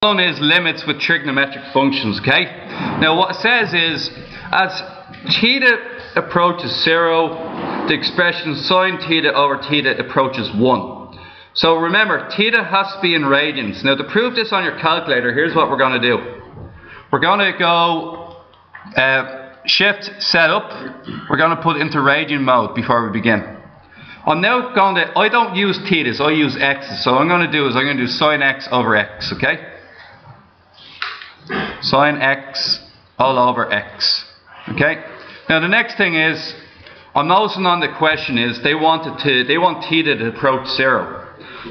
One is limits with trigonometric functions, okay? Now what it says is, as theta approaches 0, the expression sine theta over theta approaches 1. So remember, theta has to be in radians. Now to prove this on your calculator, here's what we're going to do. We're going to go shift setup. We're going to put it into radian mode before we begin. I'm now going to, I don't use thetas, I use x's. So what I'm going to do is I'm going to do sine x over x, okay? Sine x all over x. Okay? Now the next thing is, I'm noticing on the question is they want theta to approach 0.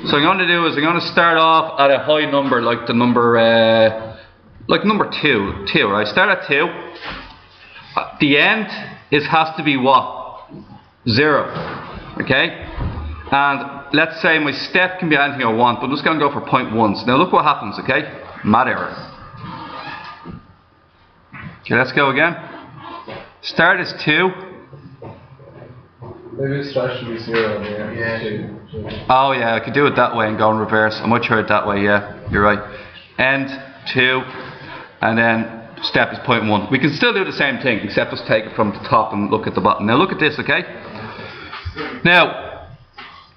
So I'm going to do is I'm going to start off at a high number like the number number 2, right? Start at 2. The end has to be what? 0. Okay? And let's say my step can be anything I want, but I'm just going to go for 0.1s. Now look what happens, okay? Mad error. Okay, let's go again. Start is 2. Maybe the start should be 0. Yeah. Oh yeah, I could do it that way and go in reverse. I might try it that way, yeah, you're right. End 2, and then step is 0.1. We can still do the same thing, except just take it from the top and look at the bottom. Now look at this, okay? Now,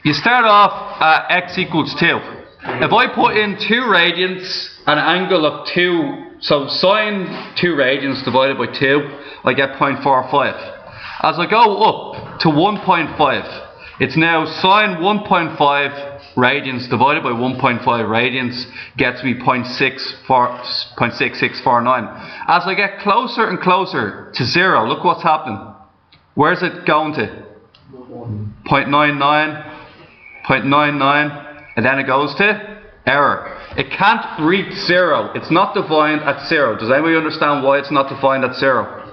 you start off at x equals 2. If I put in 2 radians, an angle of 2, so sine 2 radians divided by 2, I get 0.45. As I go up to 1.5, it's now sine 1.5 radians divided by 1.5 radians gets me 0.6649. As I get closer and closer to 0, look what's happening. Where's it going to? 0.99, 0.99, and then it goes to error. It can't reach 0. It's not defined at 0. Does anybody understand why it's not defined at 0?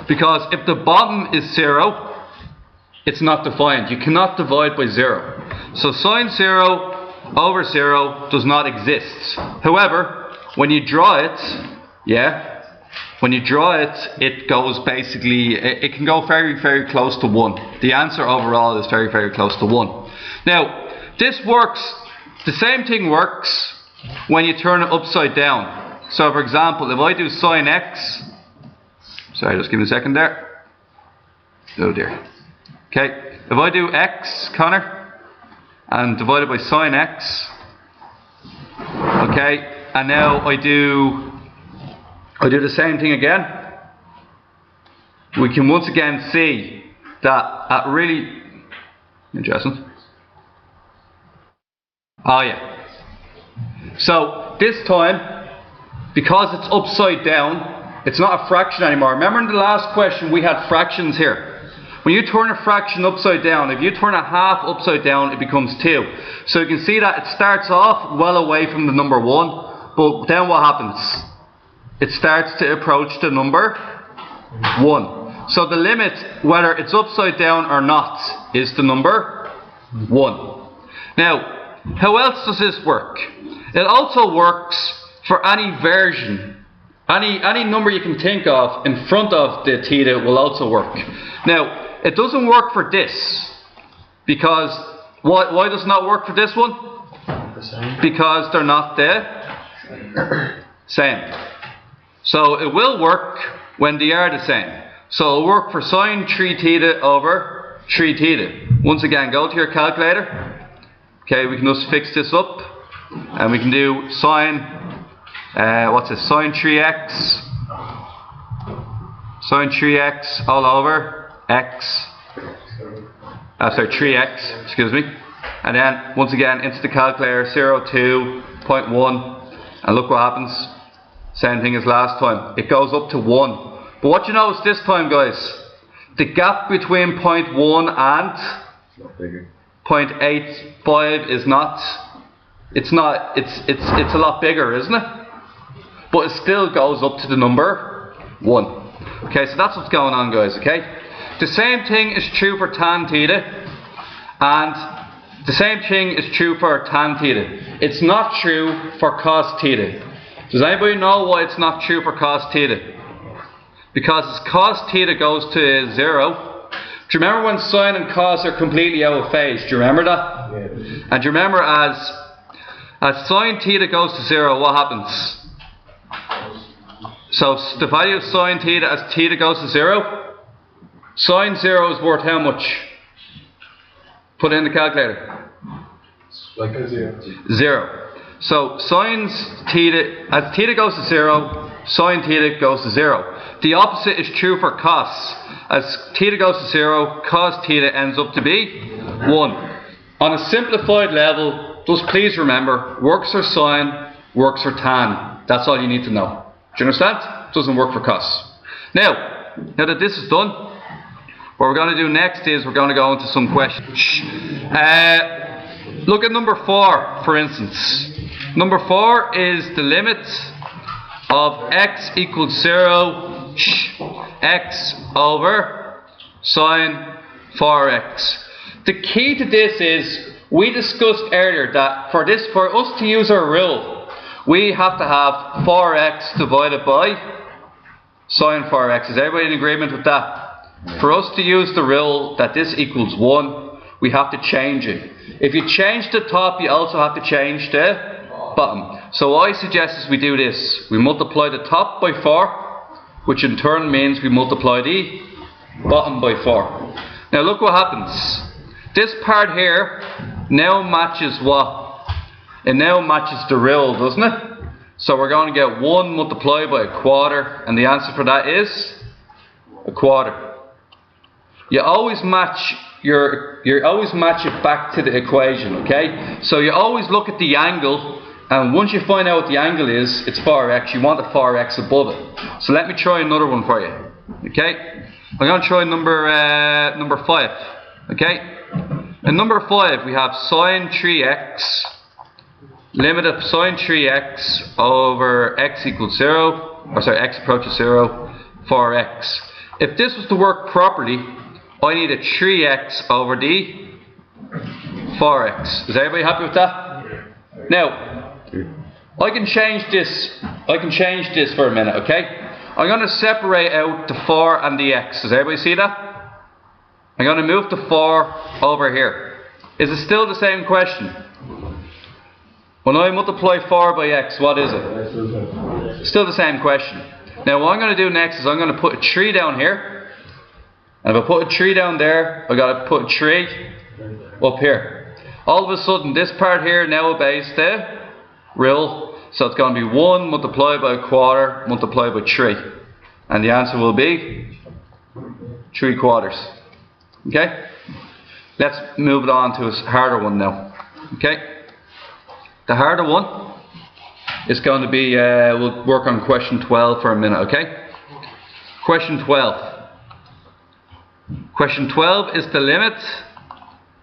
Because if the bottom is 0, it's not defined. You cannot divide by 0. So sine 0 over 0 does not exist. However, when you draw it, it goes basically, it can go very, very close to 1. The answer overall is very, very close to 1. Now, this works, the same thing works when you turn it upside down. So for example, if I do sine x, sorry, just give me a second there. Oh dear. Okay, if I do x, Connor, and divided by sine x, okay, and now I do the same thing again, we can once again see that at really interesting. Oh yeah. So this time, because it's upside down, it's not a fraction anymore. Remember in the last question we had fractions here. When you turn a fraction upside down, if you turn a half upside down, it becomes 2. So you can see that it starts off well away from the number 1, but then what happens? It starts to approach the number 1. So the limit, whether it's upside down or not, is the number 1. Now, how else does this work? It also works for any version. Any number you can think of in front of the theta will also work. Now, it doesn't work for this. Because, why does it not work for this one? Because they're not the same. So it will work when they are the same. So it'll work for sine 3 theta over 3 theta. Once again, go to your calculator. Okay, we can just fix this up. And we can do sine, sine 3x. Sine 3x all over x. 3x, excuse me. And then, once again, into the calculator, 0, 2, 0.1. And look what happens. Same thing as last time. It goes up to 1. But what you notice this time, guys, the gap between 0.1 and 0.85 is not, it's a lot bigger, isn't it? But it still goes up to the number 1. Okay, so that's what's going on, guys, okay? The same thing is true for tan theta, and the same thing is true for tan theta. It's not true for cos theta. Does anybody know why it's not true for cos theta? Because as cos theta goes to 0, do you remember when sine and cos are completely out of phase? Do you remember that? Yeah. And do you remember as As sine theta goes to 0, what happens? So the value of sine theta as theta goes to 0, sine 0 is worth how much? Put it in the calculator. Like a 0. 0. So sine theta, as theta goes to 0, sine theta goes to 0. The opposite is true for cos. As theta goes to 0, cos theta ends up to be 1. On a simplified level, just please remember, works for sine, works for tan. That's all you need to know. Do you understand? It doesn't work for cos. Now that this is done, what we're going to do next is we're going to go into some questions. Look at number 4, for instance. Number 4 is the limit of x equals 0, x over sine 4x. The key to this is, we discussed earlier that for us to use our rule, we have to have 4x divided by sine 4x. Is everybody in agreement with that? For us to use the rule that this equals 1, we have to change it. If you change the top, you also have to change the bottom. So what I suggest is we do this. We multiply the top by 4, which in turn means we multiply the bottom by 4. Now look what happens. This part here now matches what? It now matches the rule, doesn't it? So we're going to get 1 multiplied by a quarter, and the answer for that is a quarter. You always match it back to the equation, okay? So you always look at the angle, and once you find out what the angle is, it's 4x. You want the 4x above it. So let me try another one for you, okay? I'm going to try number 5, okay? In number 5, we have sine 3x, limit of sine 3x over x equals 0, or sorry, x approaches 0, 4x. If this was to work properly, I need a 3x over the 4x. Is everybody happy with that? Now, I can change this for a minute, okay? I'm going to separate out the 4 and the x. Does everybody see that? I'm going to move the 4 over here. Is it still the same question? When I multiply 4 by x, what is it? Still the same question. Now what I'm going to do next is I'm going to put a 3 down here. And if I put a 3 down there, I've got to put a 3 up here. All of a sudden, this part here now obeys the rule. So it's going to be 1 multiplied by a quarter multiplied by 3. And the answer will be 3 quarters. Okay? Let's move it on to a harder one now. Okay? The harder one is going to be, we'll work on question 12 for a minute, okay? Question 12. Question 12 is the limit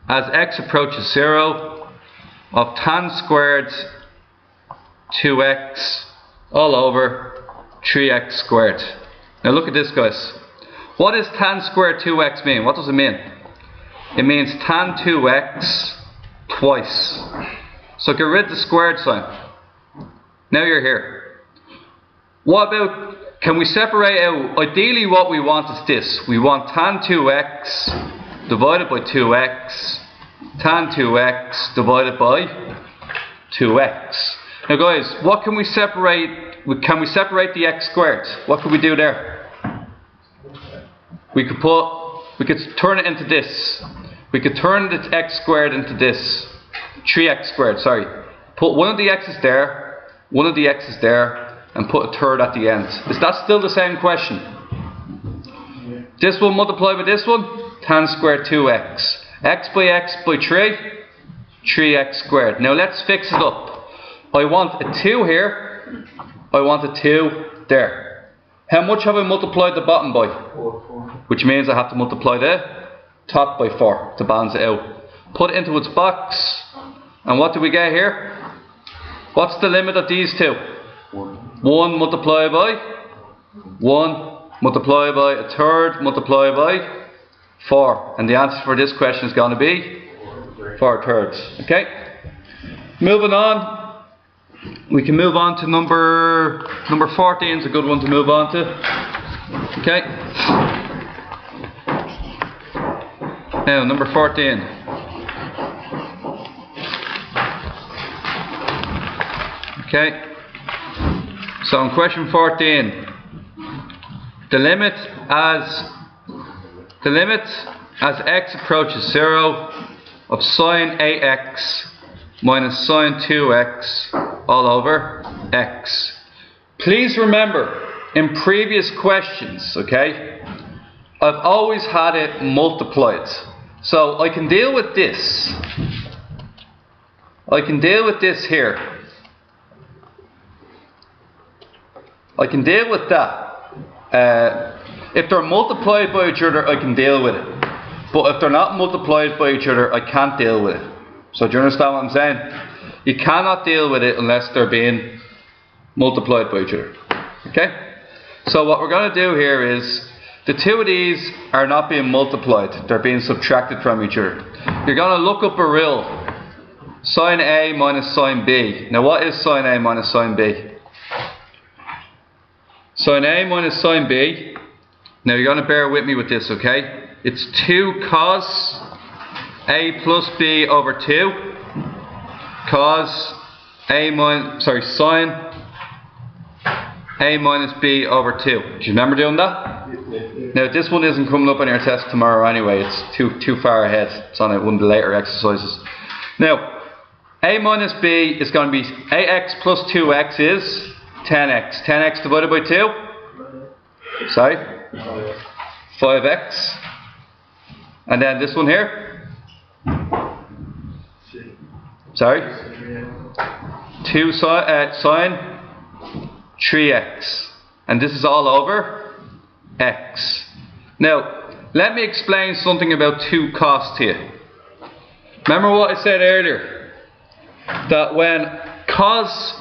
as x approaches 0 of tan squared 2x all over 3x squared. Now look at this, guys. What does tan squared 2x mean? What does it mean? It means tan 2x twice. So get rid of the squared sign. Now you're here. What about, can we separate out, ideally what we want is this. We want tan 2x divided by 2x, tan 2x divided by 2x. Now guys, what can we separate? Can we separate the x squared? What could we do there? We could turn it into this. We could turn the x squared into this. 3x squared, sorry. Put one of the x's there, one of the x's there, and put a third at the end. Is that still the same question? This one multiplied by this one, tan squared 2x. X by 3, 3x squared. Now let's fix it up. I want a 2 here, I want a 2 there. How much have I multiplied the bottom by? 4. Which means I have to multiply the top by 4 to balance it out. Put it into its box, and what do we get here? What's the limit of these two? 1 multiplied by 1 multiplied by a third multiplied by 4. And the answer for this question is going to be 4 thirds. Okay? Moving on. We can move on to number 14 is a good one to move on to. Okay? Now, number 14. Okay. So in question 14, the limit as x approaches 0 of sine ax minus sine 2x all over x. Please remember, in previous questions, okay, I've always had it multiplied. So I can deal with this. I can deal with this here. I can deal with that. If they're multiplied by each other, I can deal with it. But if they're not multiplied by each other, I can't deal with it. So do you understand what I'm saying? You cannot deal with it unless they're being multiplied by each other. Okay? So what we're going to do here is, the two of these are not being multiplied. They're being subtracted from each other. You're going to look up a rule. Sine A minus sine B. Now what is sine A minus sine B? Sine A minus sine B. Now you're going to bear with me with this, okay? It's 2 cos A plus B over 2. Cos A minus, sine A minus B over 2. Do you remember doing that? Now this one isn't coming up on your test tomorrow anyway. It's too far ahead. It's on one of the later exercises. Now, A minus B is going to be AX plus 2x is 10x. 10x divided by 2? Sorry? 5x. And then this one here? Sorry? 2 sine 3x. And this is all over x. Now, let me explain something about 2 cos to you. Remember what I said earlier? That when cos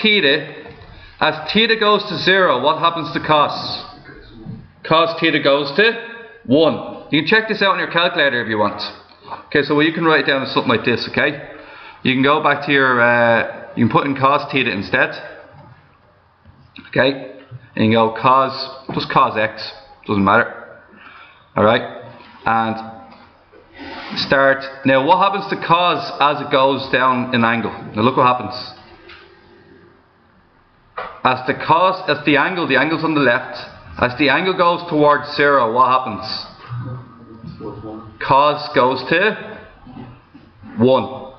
theta, as theta goes to 0, what happens to cos? Cos theta goes to 1. You can check this out on your calculator if you want. Okay, so you can write it down as something like this, okay? You can go back to your, you can put in cos theta instead. Okay? And you can go just cos x, doesn't matter. Alright? And start. Now what happens to cos as it goes down in angle? Now look what happens. As the angle's on the left, as the angle goes towards 0, what happens? Cos goes to 1.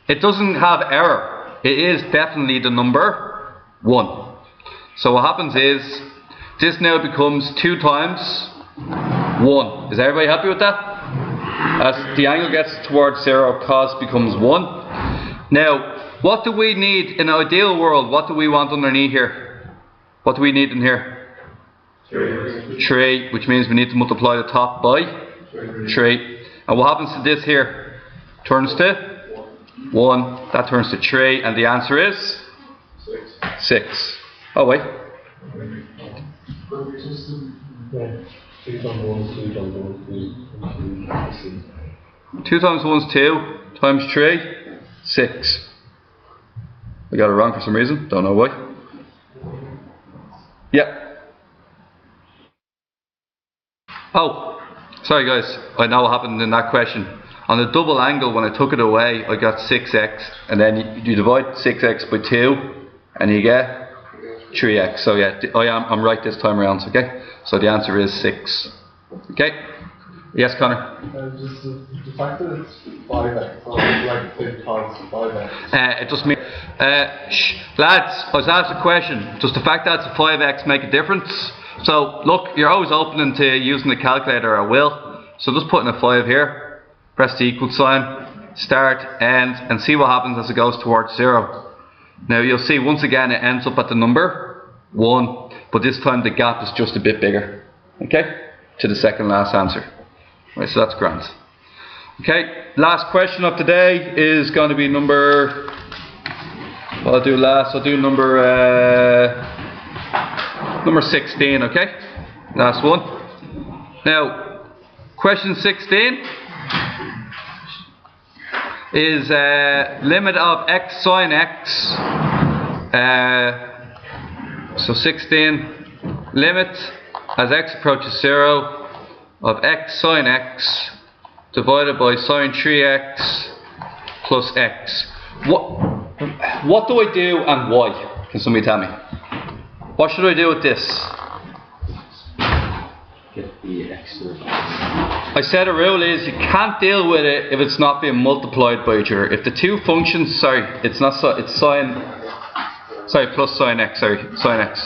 It doesn't have error. It is definitely the number 1. So what happens is, this now becomes 2 times 1. Is everybody happy with that? As the angle gets towards 0, cos becomes 1. Now, what do we need in an ideal world? What do we want underneath here? What do we need in here? 3, which means we need to multiply the top by 3. And what happens to this here? Turns to 1. That turns to 3. And the answer is? 6. Oh wait. 2 times 1 is 2, times 3, 6. I got it wrong for some reason, don't know why. Yeah. Oh, sorry guys, I know what happened in that question. On the double angle, when I took it away, I got 6x, and then you divide 6x by 2, and you get 3x. So yeah, I'm right this time around, okay? So the answer is 6. Okay? Yes, Connor? Just the fact that it's 5x, like the cos 5x. It just means, lads, I was asked a question. Does the fact that it's a 5x make a difference? So look, you're always open to using the calculator at will. So just put in a 5 here, press the equal sign, start, end, and see what happens as it goes towards 0. Now you'll see once again it ends up at the number 1, but this time the gap is just a bit bigger. Okay? To the second last answer. Right, so that's grand. Okay, last question of today is going to be number, what I'll do last, I'll do number 16, okay? Last one. Now, question 16 is limit of x sine x. So 16, limit as x approaches 0 of x sine x divided by sine 3x plus x. What? what do I do and why? Can somebody tell me? What should I do with this? Get the extra. I said a rule is you can't deal with it if it's not being multiplied by each other. If the two functions, sorry, it's not so, it's sine, sorry, plus sine x, sorry, sine x.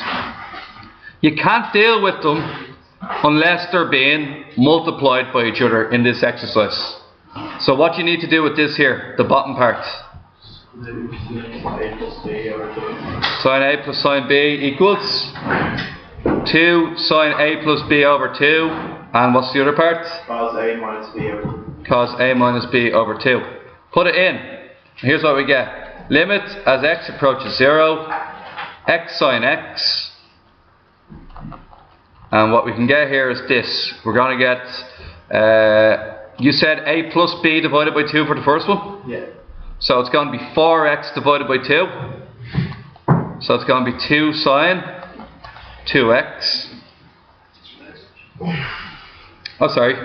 You can't deal with them unless they're being multiplied by each other in this exercise. So what you need to do with this here, the bottom part. Sine a plus sine b equals 2 sine a plus b over 2, and what's the other part? Cos A minus B over 2. Cos a minus b over 2. Put it in. Here's what we get. Limit as x approaches 0, x sine x. And what we can get here is this. We're going to get, you said a plus b divided by 2 for the first one? Yeah. So it's going to be 4x divided by 2. So it's going to be 2 sine 2x. Oh, sorry.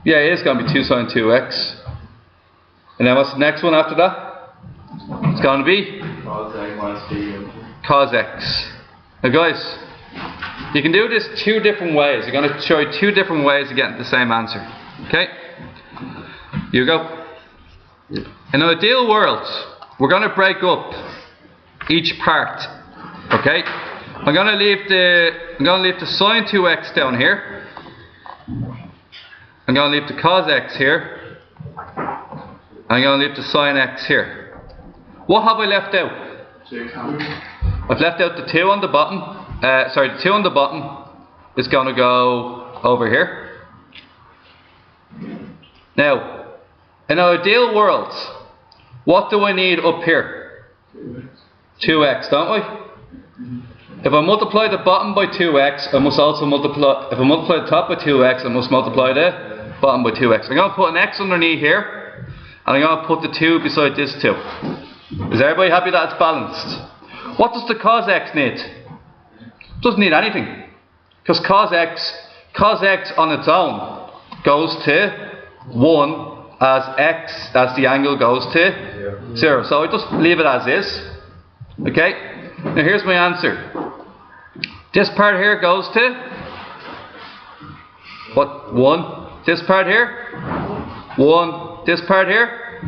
Yeah, it is going to be 2 sine 2x. And then what's the next one after that? It's going to be Cos A minus B over 2. cos x. Now guys, you can do this two different ways. I'm going to show you two different ways of getting the same answer. Okay? Here you go. In an ideal world, we're going to break up each part. Okay? I'm going to leave the sine 2x down here. I'm going to leave the cos x here. I'm going to leave the sine x here. What have I left out? 2. I've left out the 2 on the bottom. Sorry, the 2 on the bottom is going to go over here. Now, in an ideal world, what do I need up here? 2x, don't I? If I multiply the bottom by 2x, I must also multiply, if I multiply the top by 2x, I must multiply the bottom by 2x. I'm going to put an x underneath here, and I'm going to put the 2 beside this 2. Is everybody happy that it's balanced? What does the cos x need? It doesn't need anything. Because cos x on its own goes to 1 as the angle goes to 0. So I just leave it as is. Okay? Now here's my answer. This part here goes to what? 1. This part here? 1. This part here?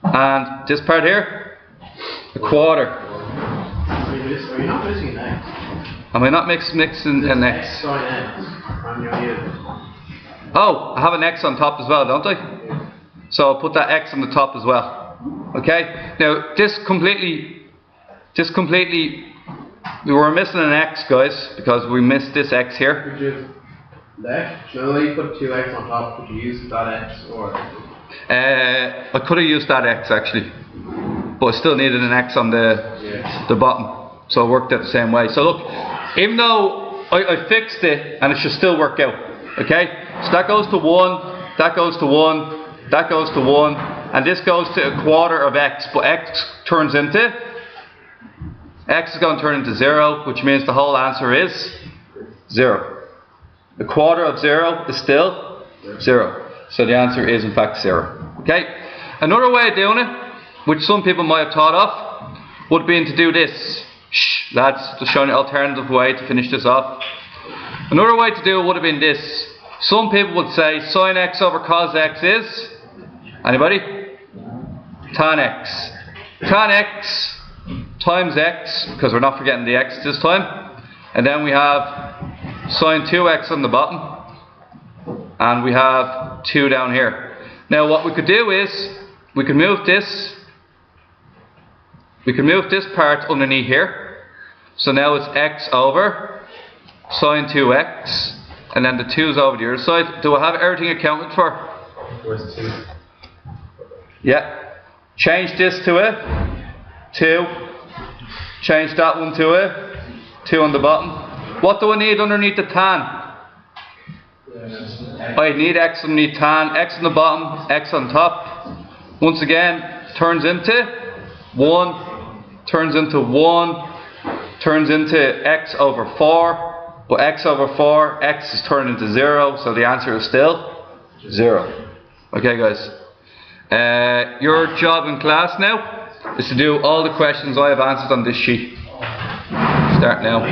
And this part here? A quarter. Are you not missing an X? Am I not mixing an x? X sine X on your unit. Oh, I have an x on top as well, don't I? So I'll put that x on the top as well. Okay? Now, this completely, we were missing an x, guys, because we missed this x here. Could you left? So you put 2x on top, could you use that X or? I could have used that x actually, but I still needed an x on the bottom, so it worked out the same way. So look, even though I fixed it, and it should still work out. Okay, so that goes to 1, that goes to 1, that goes to 1, and this goes to a quarter of x, but x is going to turn into 0, which means the whole answer is 0. A quarter of 0 is still 0. So the answer is in fact 0. Okay? Another way of doing it, which some people might have thought of, would be to do this. Shh, lads, just showing an alternative way to finish this off. Another way to do it would have been this. Some people would say sin x over cos x is, anybody? Tan x. Tan x times x, because we're not forgetting the x this time. And then we have sin 2x on the bottom. And we have 2 down here. Now what we could do is, we could move this part underneath here. So now it's x over sin 2x. And then the 2's over the other side. Do I have everything accounted for? Where's 2? Yeah. Change this to a 2. Change that one to a 2 on the bottom. What do I need underneath the tan? I need x underneath tan, x on the bottom, x on top. Once again, turns into 1, turns into 1, turns into x over 4. But x over 4, x is turned into 0, so the answer is still 0. Okay, guys. Your job in class now is to do all the questions I have answered on this sheet. Start now.